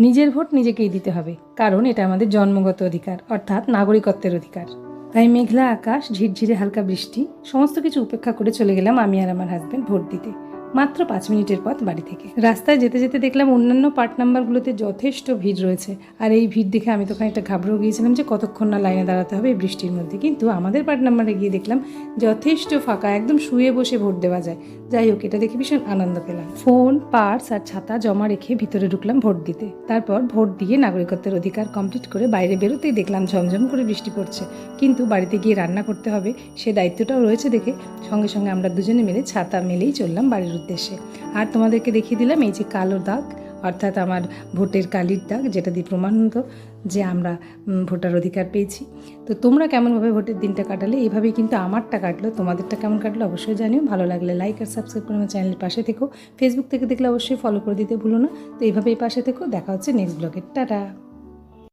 নিজের ভোট নিজেকেই দিতে হবে, কারণ এটা আমাদের জন্মগত অধিকার, অর্থাৎ নাগরিকত্বের অধিকার। তাই মেঘলা আকাশ, ঝিরঝিরে হালকা বৃষ্টি, সমস্ত কিছু উপেক্ষা করে চলে গেলাম আমি আর আমার হাজব্যান্ড ভোট দিতে। মাত্র 5 মিনিটের পথ বাড়ি থেকে। রাস্তায় যেতে যেতে দেখলাম অন্যান্য পার্ট নাম্বারগুলোতে যথেষ্ট ভিড় রয়েছে, আর এই ভিড় দেখে আমি তো খানিকটা ঘাবড়েও গিয়েছিলাম যে কতক্ষণ না লাইনে দাঁড়াতে হবে এই বৃষ্টির মধ্যে। কিন্তু আমাদের পার্ট নাম্বারে গিয়ে দেখলাম যথেষ্ট ফাঁকা, একদম শুয়ে বসে ভোট দেওয়া যায়। যাই হোক, এটা দেখে ভীষণ আনন্দ পেলাম। ফোন, পার্স আর ছাতা জমা রেখে ভিতরে ঢুকলাম ভোট দিতে। তারপর ভোট দিয়ে নাগরিকত্বের অধিকার কমপ্লিট করে বাইরে বেরোতেই দেখলাম ঝমঝম করে বৃষ্টি পড়ছে, কিন্তু বাড়িতে গিয়ে রান্না করতে হবে সে দায়িত্বটাও রয়েছে দেখে সঙ্গে সঙ্গে আমরা দুজনে মিলে ছাতা মেলেই চললাম বাড়ির উদ্দেশ্যে। আর তোমাদেরকে দেখিয়ে দিলাম এই যে কালো দাগ, অর্থাৎ আমার ভোটের কালির দাগ, যেটা দিয়ে প্রমাণ হতো যে আমরা ভোটার অধিকার পেয়েছি। তো তোমরা কেমনভাবে ভোটের দিনটা কাটালে? এইভাবেই কিন্তু আমারটা কাটলো। তোমাদেরটা কেমন কাটলো অবশ্যই জানিও। ভালো লাগলে লাইক আর সাবস্ক্রাইব করে আমার চ্যানেলের পাশে থেকো। ফেসবুক থেকে দেখলে অবশ্যই ফলো করে দিতে ভুলো না। তো এইভাবেই পাশে থেকো। দেখা হচ্ছে নেক্সট ব্লগে। টাটা।